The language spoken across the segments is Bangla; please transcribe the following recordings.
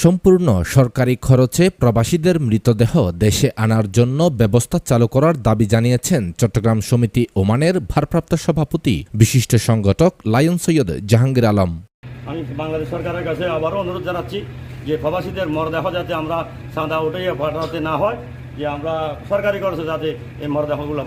সম্পূর্ণ সরকারি খরচে প্রবাসীদের মৃতদেহ দেশে আনার জন্য ব্যবস্থা চালু করার দাবি জানিয়েছেন চট্টগ্রাম সমিতি ওমানের ভারপ্রাপ্ত সভাপতি বিশিষ্ট সংগঠক লায়ন সৈয়দ জাহাঙ্গীর আলম। আমি বাংলাদেশ সরকারের কাছে আবারও অনুরোধ জানাচ্ছি যে প্রবাসীদের মরদেহ যাতে আমরা চাঁদা উঠিয়ে পাঠাতে না হয়, যে আমরা সরকারি খরচে যাতে এই মরদেহগুলো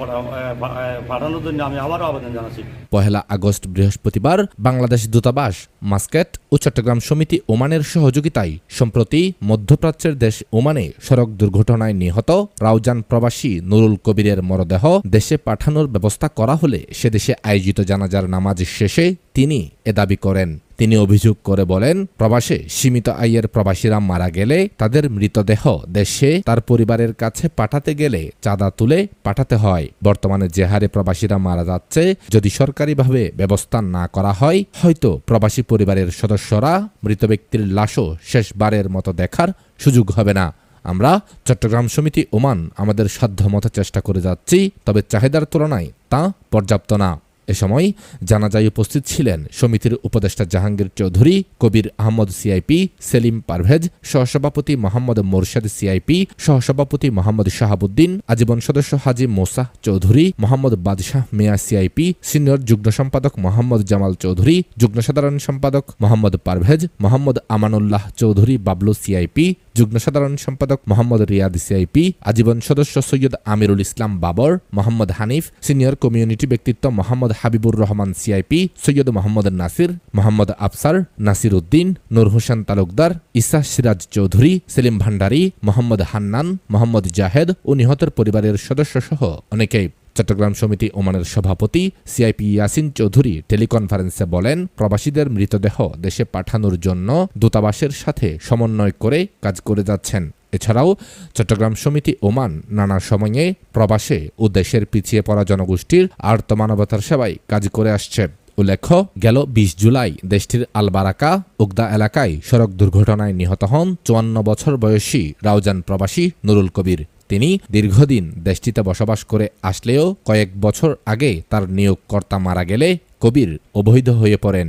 পাঠানোর জন্য আমি আবারও আবেদন জানাচ্ছি। 1 আগস্ট বৃহস্পতিবার বাংলাদেশ দূতাবাস, মাস্কেট ও চট্টগ্রাম সমিতি ওমানের সহযোগিতায় সম্প্রতি মধ্যপ্রাচ্যের দেশ ওমানে সড়ক দুর্ঘটনায় নিহত রাউজান প্রবাসী নুরুল কবিরের মরদেহ দেশে পাঠানোর ব্যবস্থা করা হলে সেদেশে আয়োজিত জানাজার নামাজ শেষে তিনি এ দাবি করেন। তিনি অভিযোগ করে বলেন, প্রবাসে সীমিত আয়ের প্রবাসীরা মারা গেলে তাদের মৃতদেহ দেশে তার পরিবারের কাছে পাঠাতে গেলে চাঁদা তুলে পাঠাতে হয়। বর্তমানে যে হারে প্রবাসীরা মারা যাচ্ছে, যদি সরকারিভাবে ব্যবস্থা না করা হয়, হয়তো প্রবাসী পরিবারের সদস্যরা মৃত ব্যক্তির লাশও শেষবারের মতো দেখার সুযোগ হবে না। আমরা চট্টগ্রাম সমিতি ওমান আমাদের সাধ্যমতো চেষ্টা করে যাচ্ছি, তবে চাহিদার তুলনায় তা পর্যাপ্ত না। এ সময় জানাজায় উপস্থিত ছিলেন সমিতির উপদেষ্টা জাহাঙ্গীর চৌধুরী, কবির আহমদ সিআইপি, সেলিম পারভেজ, সহসভাপতি মোহাম্মদ মোরশেদ সিআইপি, সহসভাপতি মোহাম্মদ শাহাবুদ্দিন, আজীবন সদস্য হাজি মোসা চৌধুরী, মোহাম্মদ বাদশাহ মিয়া সিআইপি, সিনিয়র যুগ্ম সম্পাদক মোহাম্মদ জামাল চৌধুরী, যুগ্ম সাধারণ সম্পাদক মোহাম্মদ পারভেজ, মোহাম্মদ আমানুল্লাহ চৌধুরী বাবলু সিআইপি, যুগ্ম সাধারণ সম্পাদক মোহাম্মদ রিয়াদ সিআইপি, আজীবন সদস্য সৈয়দ আমিরুল ইসলাম বাবর, মোহাম্মদ হানিফ, সিনিয়র কমিউনিটি ব্যক্তিত্ব মোহাম্মদ হাবিবুর রহমান সিআইপি, সৈয়দ মোহাম্মদ নাসির, মোহাম্মদ আফসার, নাসির উদ্দিন, নূর হোসেন তালুকদার, ইসা সিরাজ চৌধুরী, সেলিম ভান্ডারী, মোহাম্মদ হান্নান, মোহাম্মদ জাহেদ ও নিহতের পরিবারের সদস্যসহ অনেকেই। চট্টগ্রাম সমিতি ওমানের সভাপতি সিআইপি ইয়াসিন চৌধুরী টেলিকনফারেন্সে বলেন, প্রবাসীদের মৃতদেহ দেশে পাঠানোর জন্য দূতাবাসের সাথে সমন্বয় করে কাজ করে যাচ্ছেন। এছাড়াও চট্টগ্রাম সমিতি ওমান নানা সময়ে প্রবাসে ও দেশের পিছিয়ে পড়া জনগোষ্ঠীর আর্ত মানবতার সেবায় কাজ করে আসছে। উল্লেখ্য, গেল 20 জুলাই দেশটির আলবারাকা উগদা এলাকায় সড়ক দুর্ঘটনায় নিহত হন 54 বছর বয়সী রাউজান প্রবাসী নুরুল কবির। তিনি দীর্ঘদিন দেশটিতে বসবাস করে আসলেও কয়েক বছর আগে তার নিয়োগকর্তা মারা গেলে কবির অবৈধ হয়ে পড়েন।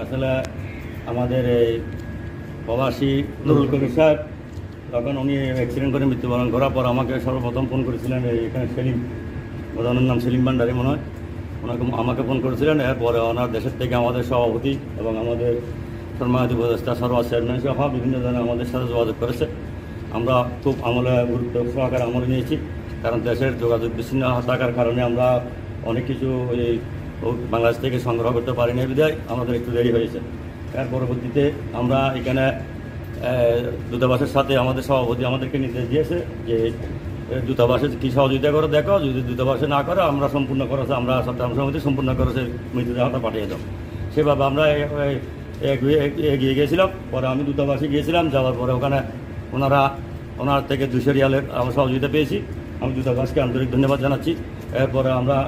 আসলে আমাদের এই প্রবাসী নুরুল কবির সাহেব, তখন উনি অ্যাক্সিডেন্ট করে মৃত্যুবরণ করার পর আমাকে সর্বপ্রথম ফোন করেছিলেন এখানে সেলিম, ওনার নাম সেলিম ভান্ডারী মনে হয়, আমাকে ফোন করেছিলেন। এরপরে ওনার দেশের থেকে আমাদের সভাপতি এবং আমাদের সম্মানিত উপদেষ্টা সরওয়ার চেয়ারম্যান সহ বিভিন্ন জনে আমাদের সাথে যোগাযোগ করেছে। আমরা খুব গুরুত্ব সহকারে আমলে নিয়েছি, কারণ দেশের যোগাযোগ বিচ্ছিন্ন থাকার কারণে আমরা অনেক কিছু এই বাংলাদেশ থেকে সংগ্রহ করতে পারিনি, বিধায় আমাদের একটু দেরি হয়েছে। এর পরবর্তীতে আমরা এখানে দূতাবাসের সাথে আমাদের সভাপতি আমাদেরকে নির্দেশ দিয়েছে যে দূতাবাসে কী সহযোগিতা করে দেখো, যদি দূতাবাসে না করে আমরা সম্পূর্ণ খরচে, আমরা চট্টগ্রাম সমিতি সম্পূর্ণ খরচে মৃতদেহটা পাঠিয়ে দাও। সেভাবে আমরা এগিয়ে গিয়েছিলাম। পরে আমি দূতাবাসে গিয়েছিলাম, যাওয়ার পরে ওখানে ওনার থেকে 200 রিয়ালের আমরা সহযোগিতা পেয়েছি। আমি দূতাবাসকে আন্তরিক ধন্যবাদ জানাচ্ছি। এরপরে আমরা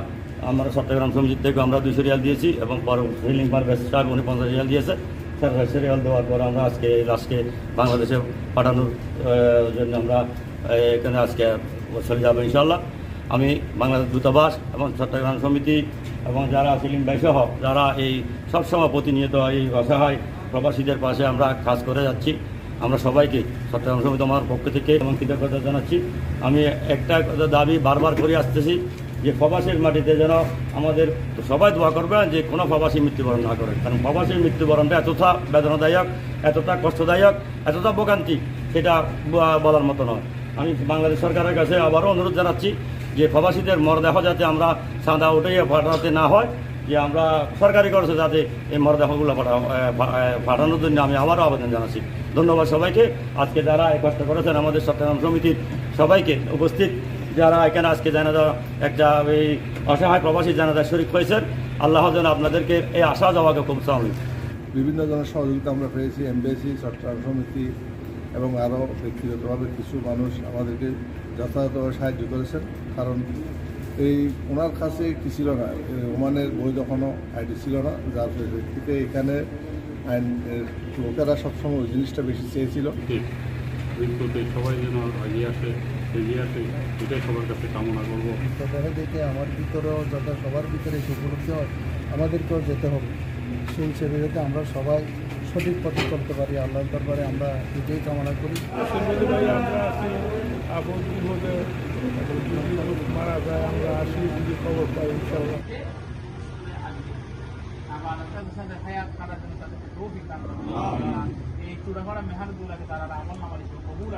চট্টগ্রাম সমিতির থেকে আমরা 200 রিয়াল দিয়েছি এবং পরে সেলিম পারভেজ সাহেব উনি 50 রিয়াল দিয়েছে। 400 রিয়াল দেওয়ার পর আমরা আজকে এই লাশকে বাংলাদেশে পাঠানোর জন্য আমরা এখানে আজকে চলে যাবো ইনশাল্লাহ। আমি বাংলাদেশ দূতাবাস এবং চট্টগ্রাম সমিতি এবং যারা সেলিম ভাই সহ যারা এই সবসময় প্রতিনিয়ত এই অসহায় প্রবাসীদের পাশে আমরা কাজ করে যাচ্ছি, আমরা সবাইকে চট্টগ্রাম সমিতি আমার পক্ষ থেকে এবং কৃতজ্ঞতা জানাচ্ছি। আমি একটা দাবি বারবার করে আসতেছি যে প্রবাসীর মাটিতে যেন আমাদের সবাই দোয়া করবেন যে কোনো প্রবাসী মৃত্যুবরণ না করে, কারণ প্রবাসীর মৃত্যুবরণটা এতটা বেদনাদায়ক, এতটা কষ্টদায়ক, এতটা ভোগান্তি, সেটা বলার মতো নয়। আমি বাংলাদেশ সরকারের কাছে আবারও অনুরোধ জানাচ্ছি যে প্রবাসীদের মরদেহ যাতে আমরা চাঁদা উঠিয়ে পাঠাতে না হয়, যে আমরা সরকারি খরচে যাতে এই মরদেহগুলো পাঠানোর জন্য আমি আবারও আবেদন জানাচ্ছি। ধন্যবাদ সবাইকে, আজকে যারা এই কষ্ট করেছেন আমাদের চট্টগ্রাম সমিতির সবাইকে, উপস্থিত যারা এখানে আজকে জানাজা একটা এই অসহায় প্রবাসী জানাজা শরীক হয়েছেন, আল্লাহ যেন আপনাদেরকে এই আশা যাওয়াকে খুব চান। বিভিন্ন ধরনের সহযোগিতা আমরা পেয়েছি, এমবিসি, চট্টগ্রাম সমিতি এবং আরও ব্যক্তিগতভাবে কিছু মানুষ আমাদেরকে যথাযথভাবে সাহায্য করেছেন। কারণ এই ওনার কাছে কী ছিল না, ওমানের বৈধ কোনো আইডি ছিল না, যার প্রেক্ষিতে এখানে আইন লোকেরা সবসময় ওই জিনিসটা বেশি চেয়েছিল। সবাই যেন এগিয়ে আসে, এটাই সবার কাছে কামনা করবো। দেখা দেখে আমার ভিতরেও যাতে সবার ভিতরে এসে উপলব্ধি হয়, আমাদেরকেও যেতে হবে। সেই হিসেবে যাতে আমরা সবাই সঠিক পথে চলতে পারি। আল্লাহর দরবারে আমরা এটাই কামনা করি। ভাই আমরা আছি আপদ বিপদে, যদি লোক মারা যায় আমরা আসি, যদি খবর পাই ইনশাআল্লাহ। এই চূড়াপাড়া মেহারগুলাকে তারা আমল নামালি কবুল